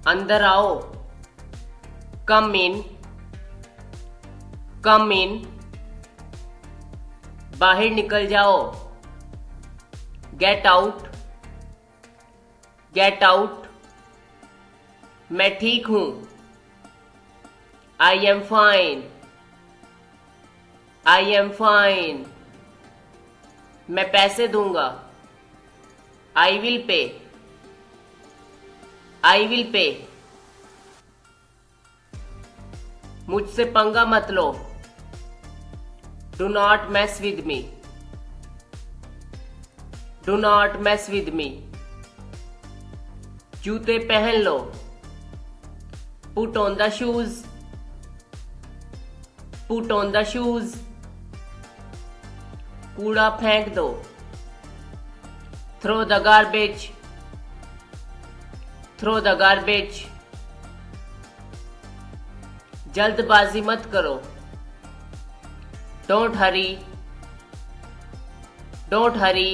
अंदर आओ। कम इन, कम इन। बाहर निकल जाओ। Get out, get out. मैं ठीक हूं। I am fine, I am fine. मैं पैसे दूंगा। I will pay, I will pay. मुझसे पंगा मत लो। Do not mess with me, do not mess with me. जूते पहन लो। Put on the shoes, put on the shoes. कूड़ा फेंक दो। Throw the garbage, throw the garbage. जल्दबाजी मत करो। Don't hurry, don't hurry.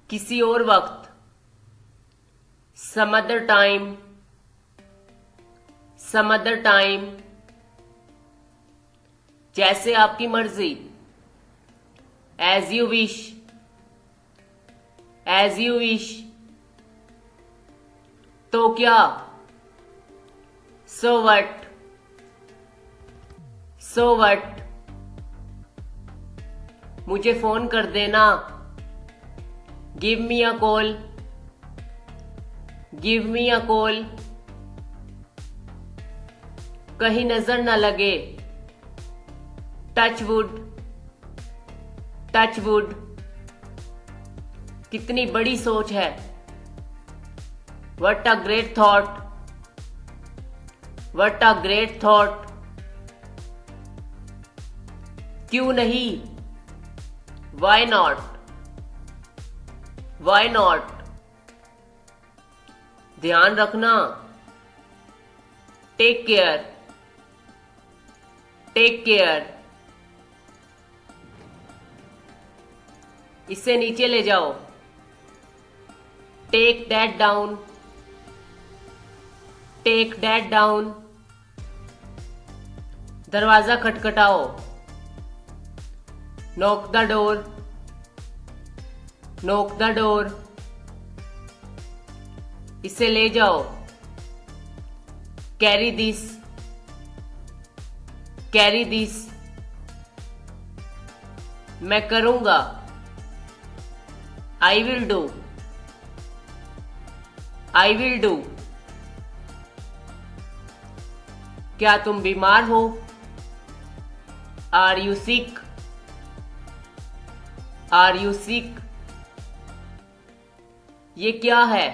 किसी और वक्त। Some other time, some other time. जैसे आपकी मर्जी। As you wish, as you wish. तो क्या? So what, so what. मुझे फोन कर देना। Give me a call, give me a call. कहीं नजर न लगे। Touch wood, touch wood. कितनी बड़ी सोच है। What a great thought, what a great thought. क्यों नहीं? Why not, why not. ध्यान रखना। Take care, take care. इसे नीचे ले जाओ। Take that down, take that down. दरवाजा खटखटाओ। Knock the door, knock the door. इसे ले जाओ। Carry this, carry this. मैं करूंगा। I will do, I will do. क्या तुम बीमार हो? Are you sick, are you sick. ये क्या है?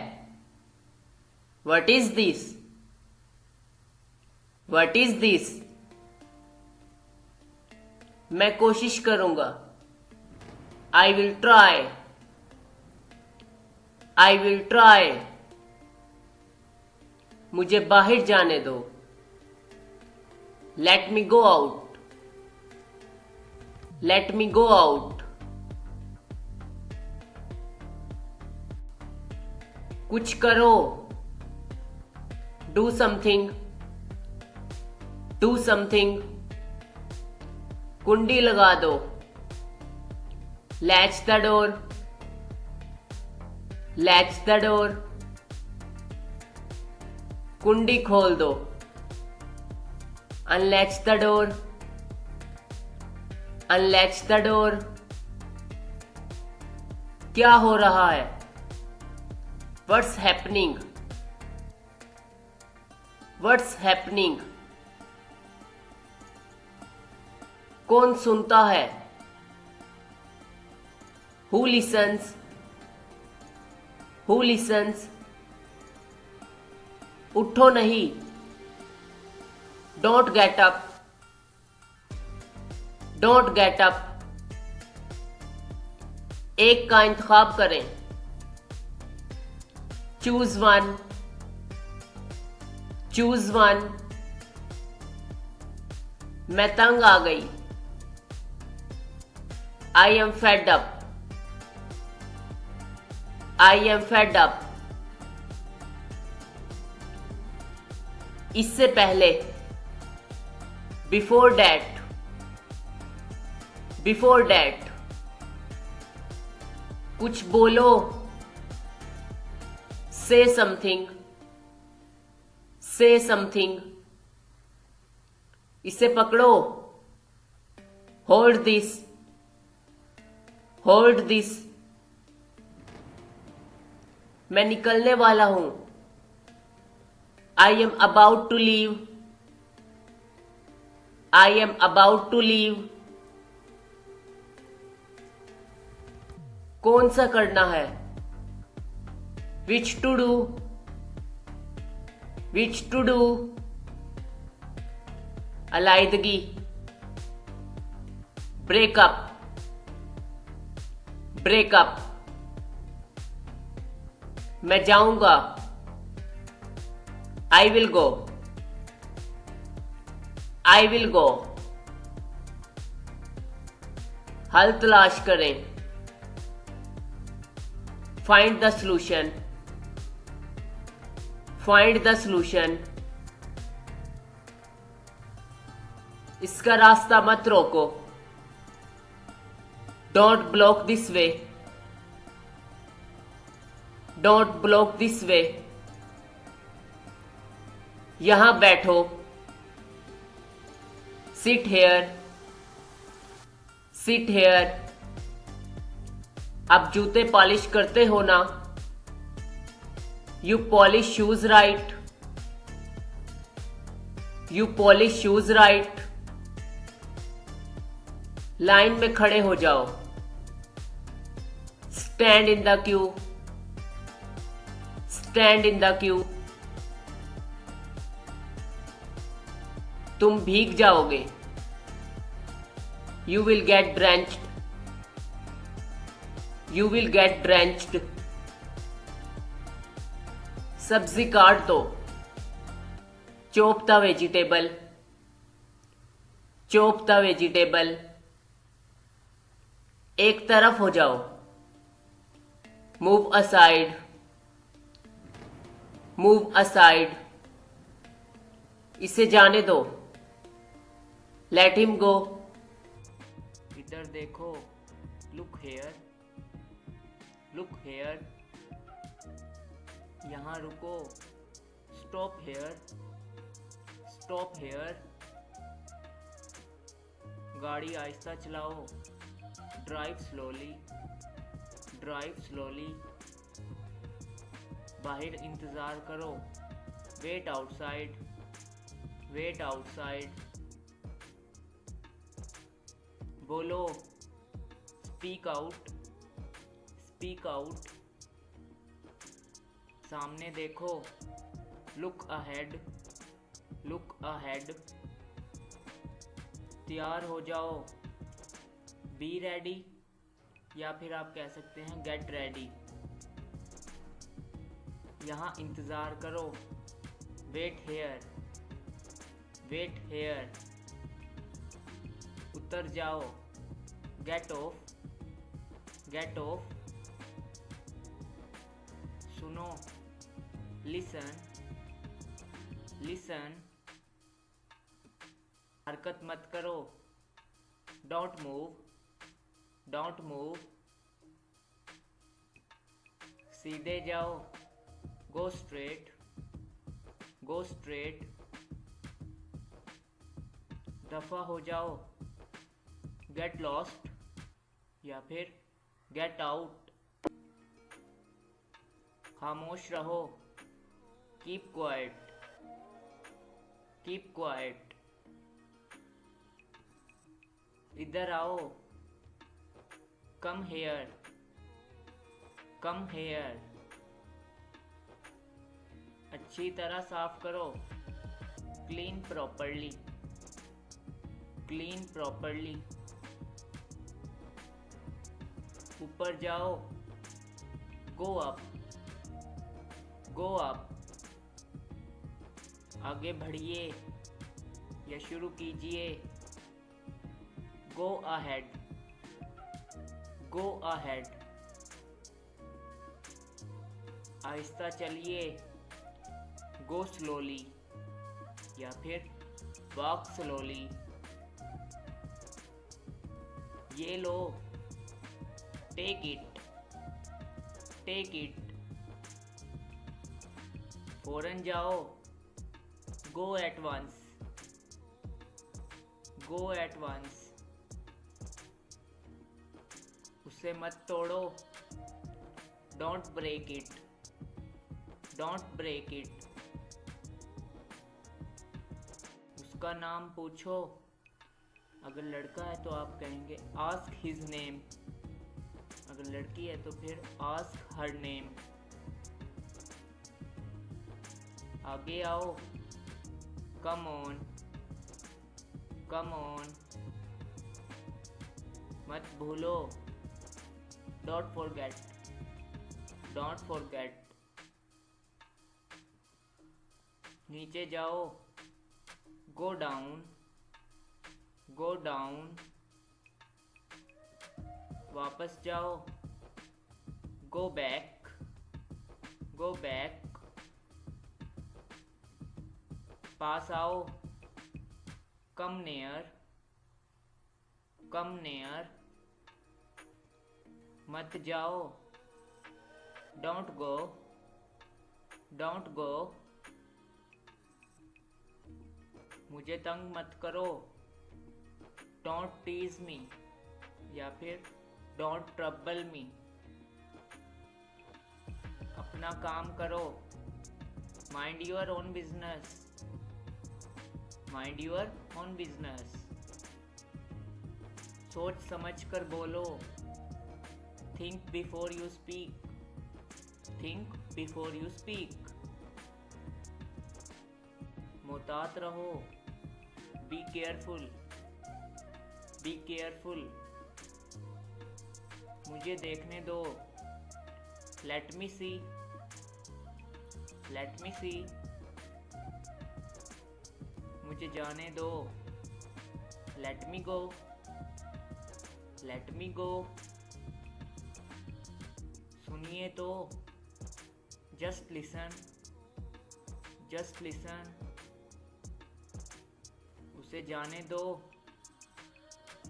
What is this, what is this. मैं कोशिश करूंगा। I will try, I will try. मुझे बाहर जाने दो। Let me go out, let me go out. कुछ करो। Do something, do something. कुंडी लगा दो। Latch the door, latch the door. कुंडी खोल दो। Unlatch the door, unlatch the door. क्या हो रहा है? What's happening, what's happening. कौन सुनता है? Who lessons, who lessons. उठो नहीं। Don't get up, don't get up. एक का इंतखाब करें। Choose one, choose one. मैं तंग आ गई। I am fed up, I am fed up. इससे पहले, बिफोर डैट, बिफोर डैट। कुछ बोलो, से समथिंग, से समथिंग। इसे पकड़ो, होल्ड दिस, होल्ड दिस। मैं निकलने वाला हूं, I am about to leave, I am about to leave. कौन सा करना है, which to do, which to do. अलाइदगी, ब्रेकअप, ब्रेकअप। मैं जाऊंगा, I will go, I will go. हल तलाश करें, find the solution, find the solution. इसका रास्ता मत रोको, don't block this way, don't block this way. यहां बैठो, सिट हेयर, सिट हेयर। आप जूते पॉलिश करते हो ना, you polish shoes right, you polish shoes right. Line में खड़े हो जाओ, stand in the Q, stand in the Q. तुम भीग जाओगे, you will get drenched, you will get drenched. सब्जी काट दो, chop the vegetable, chop the vegetable. एक तरफ हो जाओ, मूव असाइड, मूव असाइड। इसे जाने दो, लेट हिम गो। इधर देखो, लुक हेयर, लुक हेयर। यहां रुको, स्टॉप हेयर, स्टॉप हेयर। गाड़ी आहिस्ता चलाओ, ड्राइव स्लोली, ड्राइव स्लोली। बाहर इंतजार करो, वेट आउटसाइड, वेट आउटसाइड। बोलो, स्पीक आउट, स्पीक आउट। सामने देखो, लुक अहेड, लुक अहेड। तैयार हो जाओ, बी रेडी, या फिर आप कह सकते हैं गेट रेडी। यहां इंतजार करो, वेट हेयर, वेट हेयर। उतर जाओ, गेट ऑफ, गेट ऑफ। सुनो, लिसन, लिसन। हरकत मत करो, डोंट मूव, डोंट मूव। सीधे जाओ, गो स्ट्रेट, गो स्ट्रेट। दफा हो जाओ, गेट लॉस्ट, या फिर गेट आउट। खामोश रहो, कीप क्वाइट, कीप क्वाइट। इधर आओ, कम हेयर, कम हेयर। अच्छी तरह साफ करो, क्लीन प्रॉपरली, क्लीन प्रॉपरली। ऊपर जाओ, गो अप, गो अप। आगे बढ़िए या शुरू कीजिए, गो अहेड, गो अहेड। आहिस्ता चलिए, गो स्लोली, या फिर वॉक स्लोली। ये लो, टेक इट, टेक इट। फौरन जाओ, go at once, go at once. उसे मत तोड़ो, don't break it, don't break it. उसका नाम पूछो, अगर लड़का है तो आप कहेंगे आस्क हिज नेम, अगर लड़की है तो फिर आस्क हर नेम। आगे आओ, कम ऑन, कम ऑन। मत भूलो, डोंट फॉरगेट, डोंट फॉरगेट। नीचे जाओ, गो डाउन, गो डाउन। वापस जाओ, गो बैक, गो बैक। पास आओ, कम नियर, कम नियर। मत जाओ, डोंट गो, डोंट गो। मुझे तंग मत करो, डोंट टीज मी, या फिर डोंट ट्रबल मी। अपना काम करो, mind your own business, mind your own business. सोच समझ कर बोलो, think before you speak, think before you speak. मुहतात रहो, बी केयरफुल, बी केयरफुल। मुझे देखने दो, लेट मी सी, लेट मी सी। मुझे जाने दो, लेट मी गो, लेट मी गो। सुनिए तो, जस्ट लिसन, जस्ट लिसन। उसे जाने दो,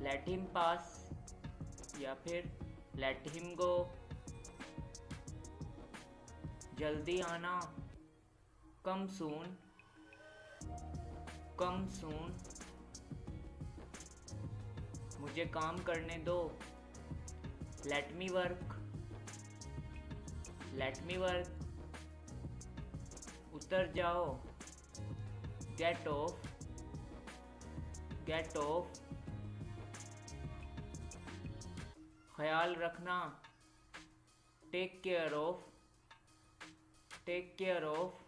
लेट हिम पास, या फिर लेट हिम गो। जल्दी आना, कम सून, कम सून। मुझे काम करने दो, let me work, let me work. उतर जाओ, गेट ऑफ, गेट ऑफ। ख्याल रखना, take care of, take care of.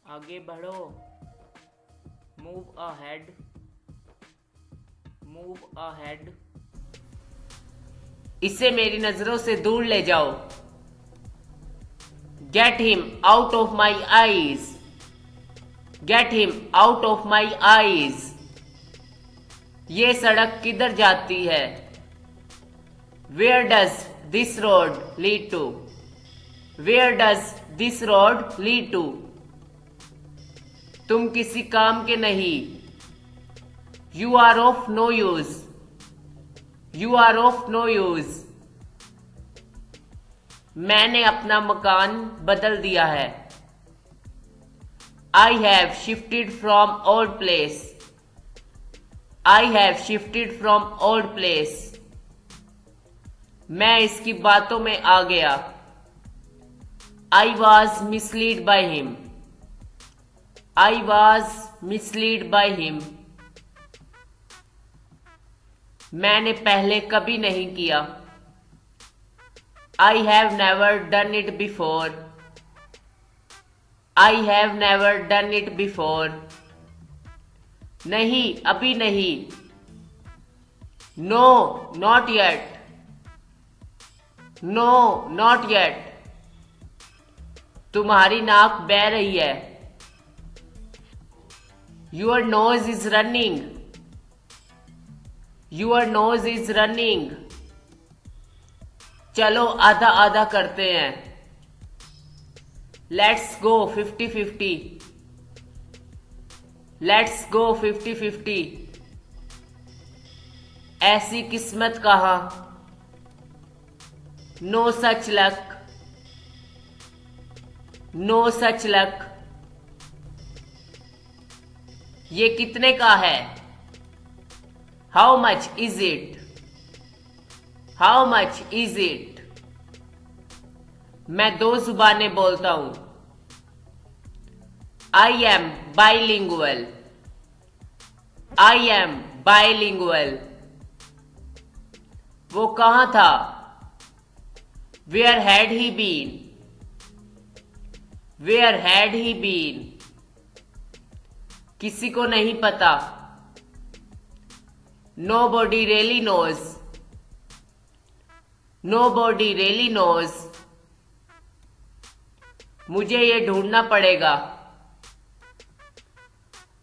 आगे बढ़ो, मूव अहेड, मूव अहेड। इसे मेरी नजरों से दूर ले जाओ, get him out of my eyes, get him out of my eyes. ये सड़क किधर जाती है, where does this road lead to, where does this road lead to. तुम किसी काम के नहीं, you are of no use, you are of no use. मैंने अपना मकान बदल दिया है, I have shifted from old place, I have shifted from old place. मैं इसकी बातों में आ गया, I was misled by him, I was misled by him. मैंने पहले कभी नहीं किया, I have never done it before, I have never done it before. नहीं, अभी नहीं, no not yet, no not yet. तुम्हारी नाक बह रही है, your nose is running, your nose is running. चलो आधा आधा करते हैं, लेट्स गो 50-50। Let's go 50-50। ऐसी किस्मत कहाँ, no such luck. No such luck. ये कितने का है, how much is it. How much is it. मैं 2 जुबानें बोलता हूं, I am bilingual. I am bilingual. वो कहां था, where had he been. Where had he been. किसी को नहीं पता, nobody really knows. Nobody really knows. मुझे ये ढूंढना पड़ेगा,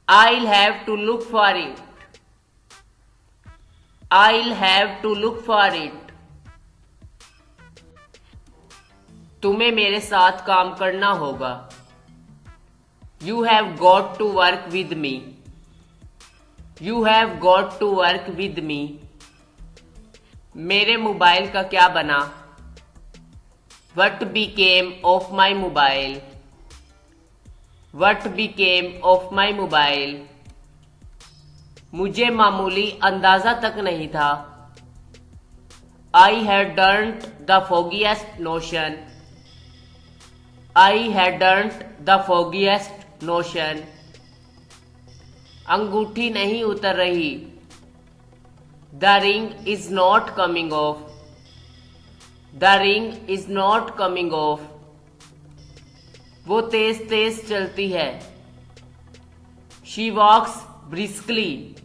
I'll have to look for it. I'll have to look for it. तुम्हें मेरे साथ काम करना होगा, You have got to work with me. You have got to work with me. मेरे मोबाइल का क्या बना, What became of my mobile? What became of my mobile? मुझे मामूली अंदाजा तक नहीं था, I hadn't the foggiest notion. I hadn't the foggiest notion. अंगूठी नहीं उतर रही, The ring is not coming off. The ring is not coming off. वो तेज तेज चलती है, She walks briskly.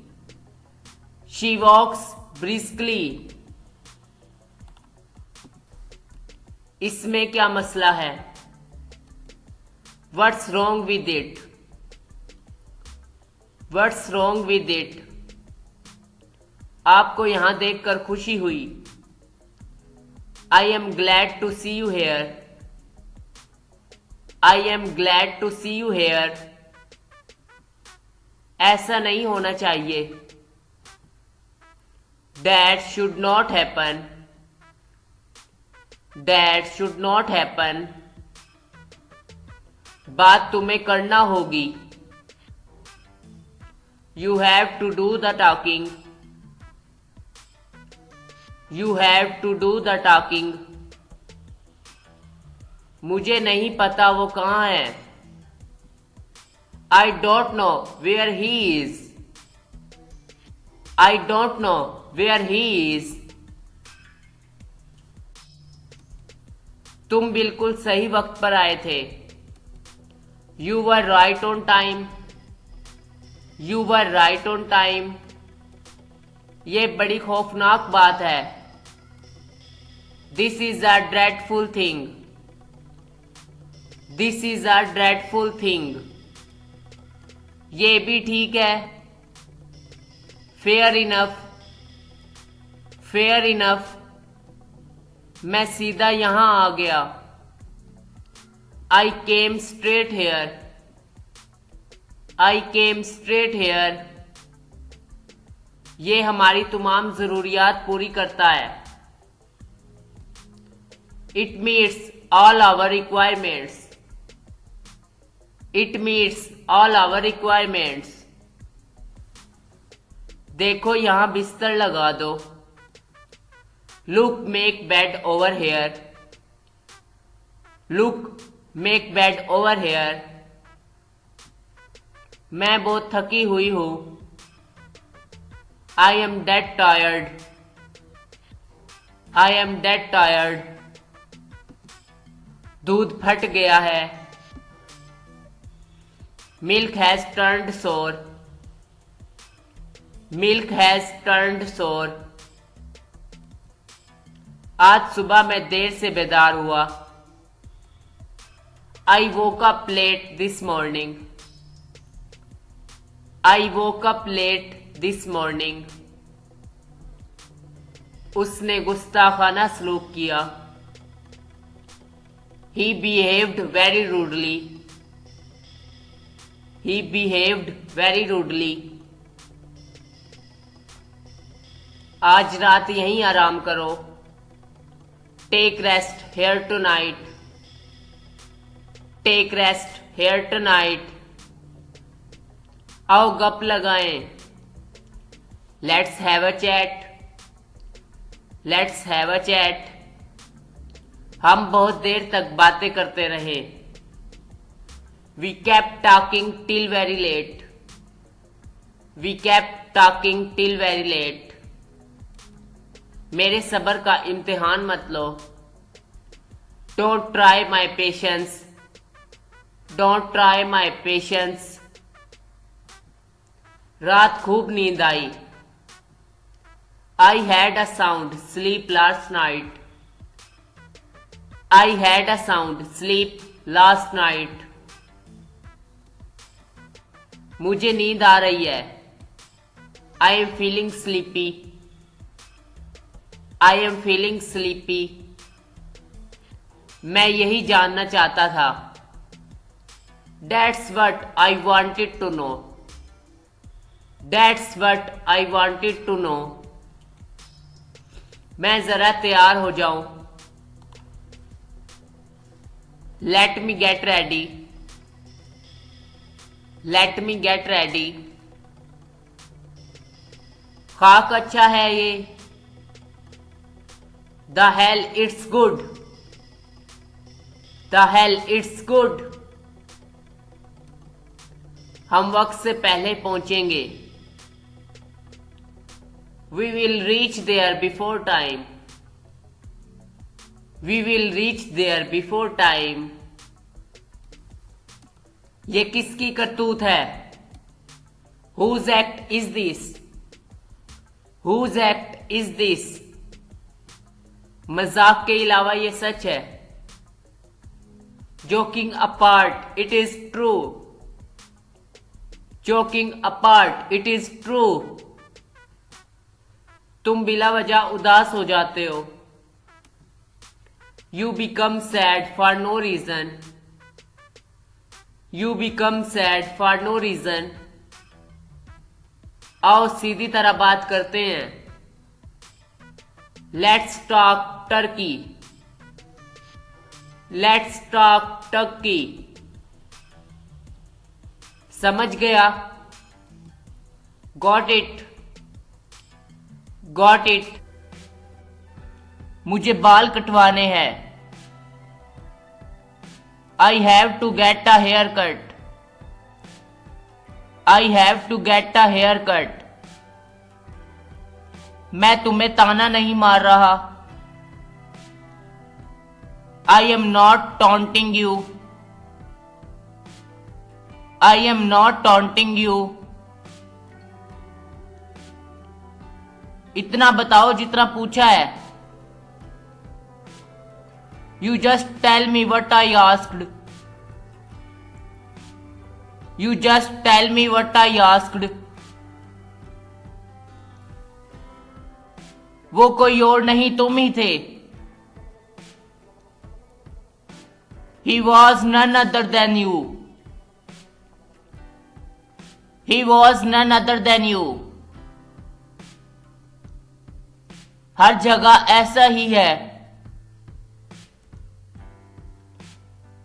She walks briskly. इसमें क्या मसला है, What's wrong with it? What's wrong with it? आपको यहां देखकर खुशी हुई, I am glad to see you here. I am glad to see you here. ऐसा नहीं होना चाहिए, That should not happen. That should not happen. बात तुम्हें करना होगी, You have to do the talking. You have to do the talking. मुझे नहीं पता वो कहाँ है, I don't know where he is. I don't know where he is. तुम बिल्कुल सही वक्त पर आए थे, You were right on time. You were right on time. ये बड़ी खौफनाक बात है, This is a dreadful thing. This is a dreadful thing. ये भी ठीक है, Fair enough. Fair enough. मैं सीधा यहां आ गया, I came straight here. I came straight here. ये हमारी तमाम जरूरियात पूरी करता है, It meets all our requirements. It meets all our requirements. देखो यहां बिस्तर लगा दो, Look, make bed over here. Look, make bed over here. मैं बहुत थकी हुई हूं, I am dead tired. I am dead tired. दूध फट गया है, Milk has turned sour. Milk has turned sour. आज सुबह मैं देर से बेदार हुआ, I woke up late this morning. I woke up late this morning. उसने गुस्ताखाना सलूक किया, He behaved very rudely. He behaved very rudely. आज रात यहीं आराम करो. Take rest here tonight. Take rest here tonight. आओ गप लगाएं. Let's have a chat. Let's have a chat. हम बहुत देर तक बातें करते रहे. We kept talking till very late. We kept talking till very late. मेरे सब्र का इम्तिहान मत लो. Don't try my patience. Don't try my patience. रात खूब नींद आई. I had a sound sleep last night. I had a sound sleep last night. मुझे नींद आ रही है. I am feeling sleepy. I am feeling sleepy. मैं यही जानना चाहता था. That's what I wanted to know. That's what I wanted to know. मैं जरा तैयार हो जाऊं. Let me get ready. Let me get ready. खाक अच्छा है ये. The hell it's good. The hell it's good. हम वक्त से पहले पहुंचेंगे. We will reach there before time. We will reach there before time. ये किसकी करतूत है? Whose act is this? Whose act is this? मजाक के अलावा ये सच है. Joking apart, it is true. Joking apart, it is true. तुम बिला वजह उदास हो जाते हो. You become sad for no reason. You become sad for no reason. आओ सीधी तरह बात करते हैं. Let's talk turkey. Let's talk turkey. समझ गया? Got it. Got it. मुझे बाल कटवाने हैं. I have to get a haircut. I have to get a haircut. मैं तुम्हें ताना नहीं मार रहा. I am not taunting you. I am not taunting you. इतना बताओ जितना पूछा है. You just tell me what I asked. You just tell me what I asked. वो कोई और नहीं तुम ही थे. He was none other than you. He was none other than you. हर जगह ऐसा ही है.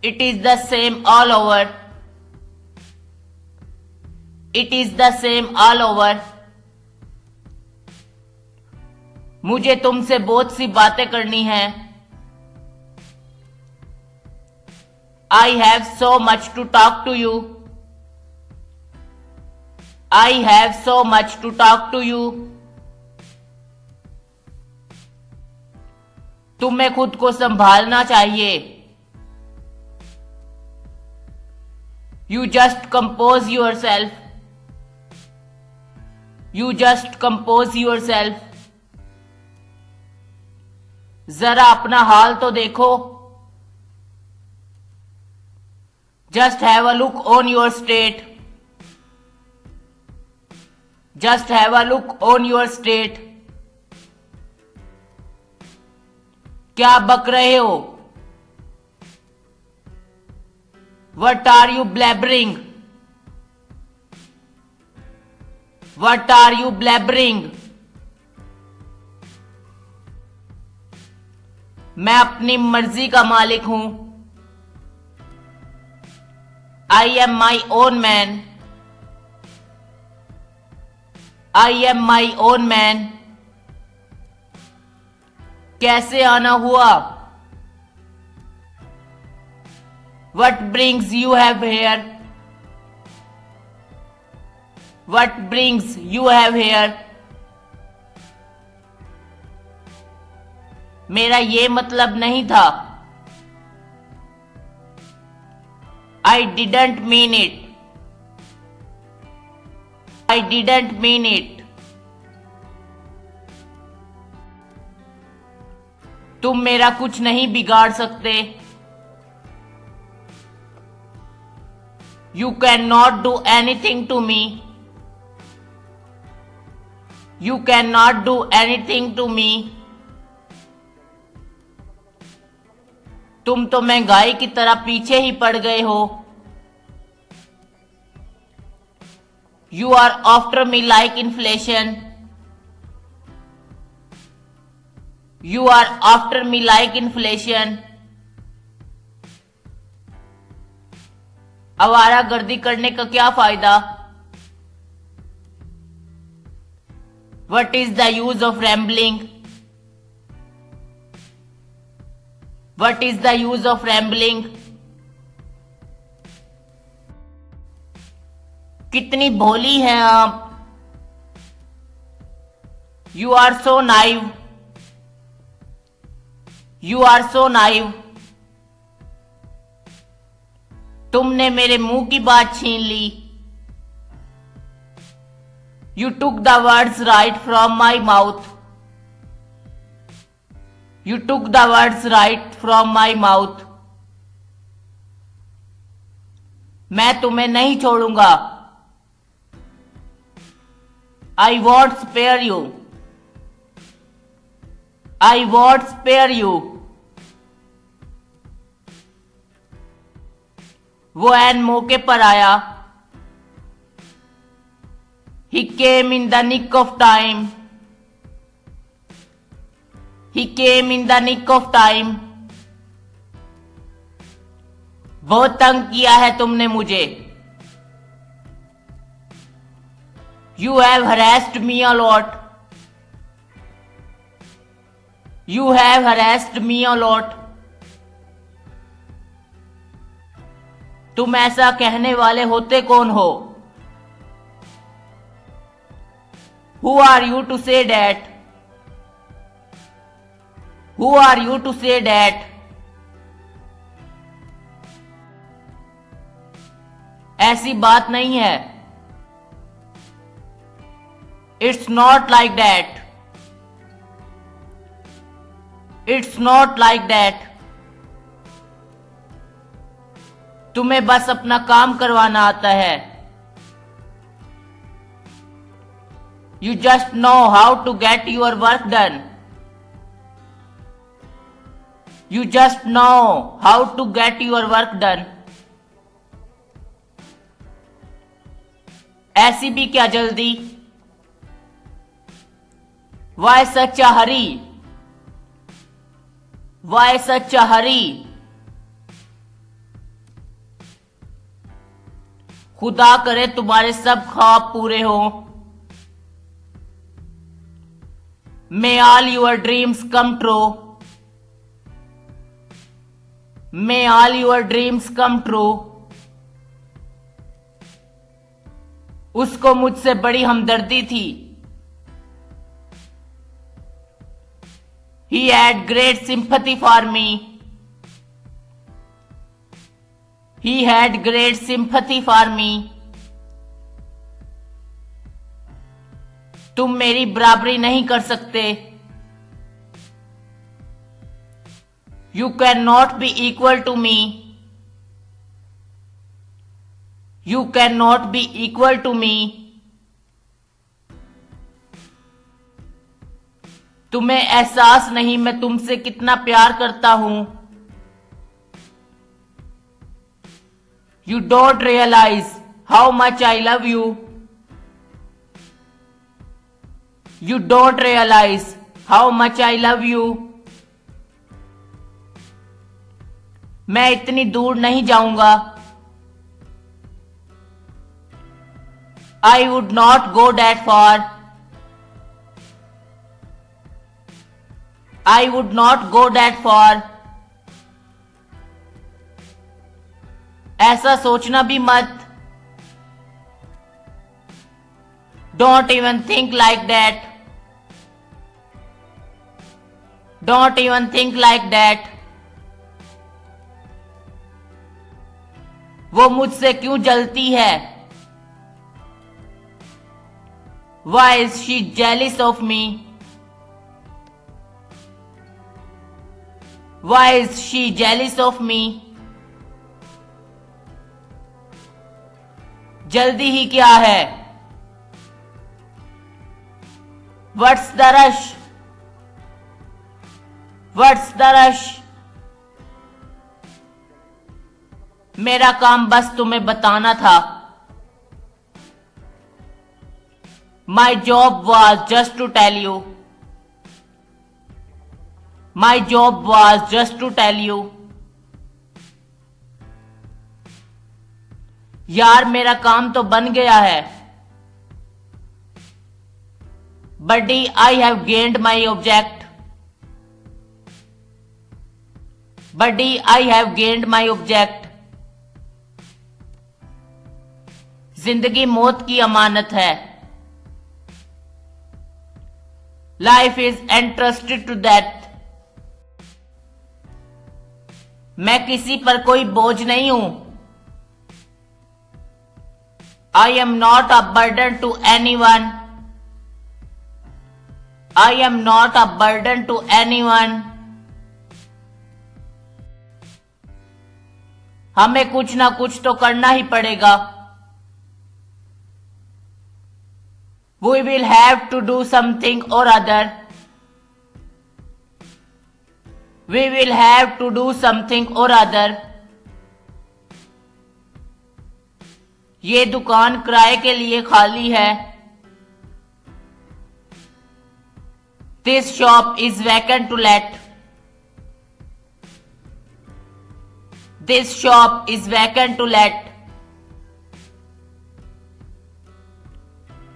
It is the same all over. It is the same all over. मुझे तुमसे बहुत सी बातें करनी है. I have so much to talk to you. I have so much to talk to you. तुम्हें खुद को संभालना चाहिए. You just compose yourself. You just compose yourself. जरा अपना हाल तो देखो. Just have a look on your state. Just have a look on your state. क्या बक रहे हो? What are you blabbering? What are you blabbering? मैं अपनी मर्जी का मालिक हूं। I am my own man. I am my own man. कैसे आना हुआ? What brings you have here? What brings you have here? मेरा ये मतलब नहीं था। I didn't mean it. I didn't mean it. तुम मेरा कुछ नहीं बिगाड़ सकते। You cannot do anything to me. You cannot do anything to me. तुम तो महंगाई की तरह पीछे ही पड़ गए हो। You are after me like inflation. You are after me like inflation. आवारागर्दी करने का क्या फायदा? What is the use of rambling? What is the use of rambling? कितनी भोली हैं आप? You are so naive. You are so naive. तुमने मेरे मुंह की बात छीन ली। You took the words right from my mouth. You took the words right from my mouth. मैं तुम्हें नहीं छोड़ूंगा। I won't spare you. I won't spare you. वो ऐन मौके पर आया। He came in the nick of time. He came in the nick of time. बहुत तंग किया है तुमने मुझे। You have harassed me a lot. You have harassed me a lot. तुम ऐसा कहने वाले होते कौन हो? Who are you to say that? Who are you to say that? ऐसी बात नहीं है। It's not like that. It's not like that. तुम्हें बस अपना काम करवाना आता है। You just know how to get your work done. You just know how to get your work done. ऐसी भी क्या जल्दी? Why such a hurry? Why such a hurry? खुदा करे तुम्हारे सब ख्वाब पूरे हों। May all your dreams come true. May all your dreams come true. उसको मुझसे बड़ी हमदर्दी थी। He had great sympathy for me. He had great sympathy for me. तुम मेरी बराबरी नहीं कर सकते। You cannot be equal to me. You cannot be equal to me. तुम्हें एहसास नहीं मैं तुमसे कितना प्यार करता हूं। You don't realize how much I love you. You don't realize how much I love you. मैं इतनी दूर नहीं जाऊंगा. I would not go that far. I would not go that far. ऐसा सोचना भी मत. Don't even think like that. Don't even think like that. वो मुझसे क्यों जलती है? Why is she jealous of me? Why is she jealous of me? जल्दी ही क्या है? What's the rush? What's the rush? मेरा काम बस तुम्हें बताना था. My job was just to tell you. My job was just to tell you. यार मेरा काम तो बन गया है. Buddy, I have gained my object. Buddy, I have gained my object. जिंदगी मौत की अमानत है. Life is entrusted to death. मैं किसी पर कोई बोझ नहीं हूं. I am not a burden to anyone. I am not a burden to anyone. हमें कुछ ना कुछ तो करना ही पड़ेगा. We will have to do something or other. We will have to do something or other. ये दुकान किराए के लिए खाली है. This shop is vacant to let. This shop is vacant to let.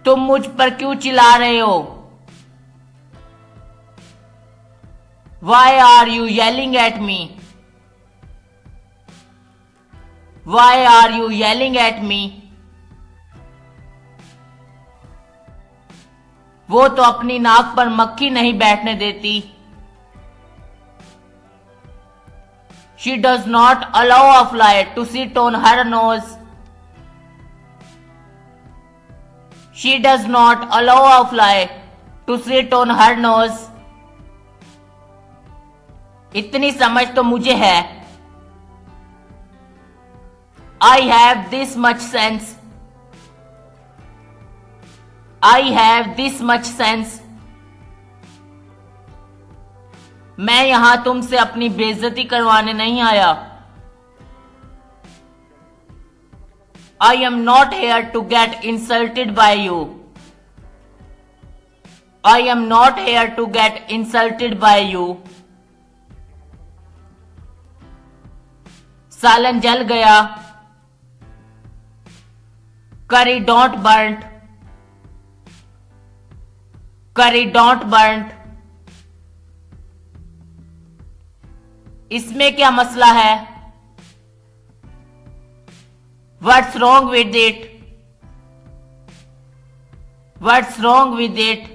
तुम मुझ पर क्यों चिल्ला रहे हो? Why are you yelling at me? Why are you yelling at me? वो तो अपनी नाक पर मक्खी नहीं बैठने देती. She does not allow a fly to sit on her nose. She does not allow a fly to sit on her nose. इतनी समझ तो मुझे है. I have this much sense. I have this much sense. मैं यहां तुमसे अपनी बेइज्जती करवाने नहीं आया. I am not here to get insulted by you. I am not here to get insulted by you. सालन जल गया. Curry don't burnt. Curry don't burnt. इसमें क्या मसला है? What's wrong with it? What's wrong with it?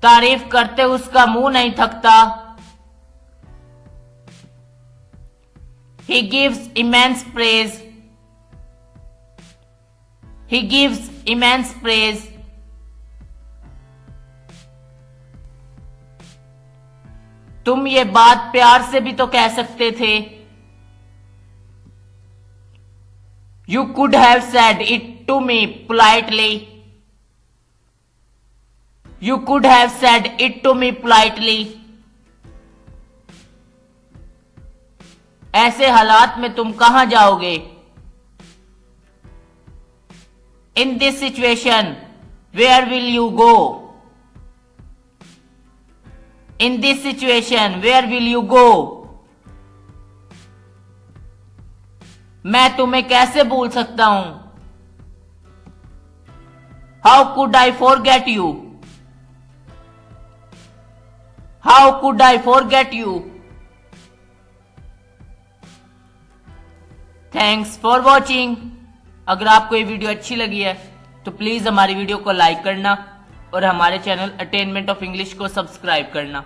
तारीफ करते उसका मुंह नहीं थकता. He gives immense praise. He gives immense praise. तुम ये बात प्यार से भी तो कह सकते थे. You could have said it to me politely. You could have said it to me politely. ऐसे हालात में तुम कहां जाओगे? In this situation where will you go? In this situation where will you go? मैं तुम्हें कैसे भूल सकता हूं? How could I forget you? How could I forget you? Thanks for watching. अगर आपको ये वीडियो अच्छी लगी है तो प्लीज हमारी वीडियो को लाइक करना और हमारे चैनल अटेनमेंट ऑफ इंग्लिश को सब्सक्राइब करना।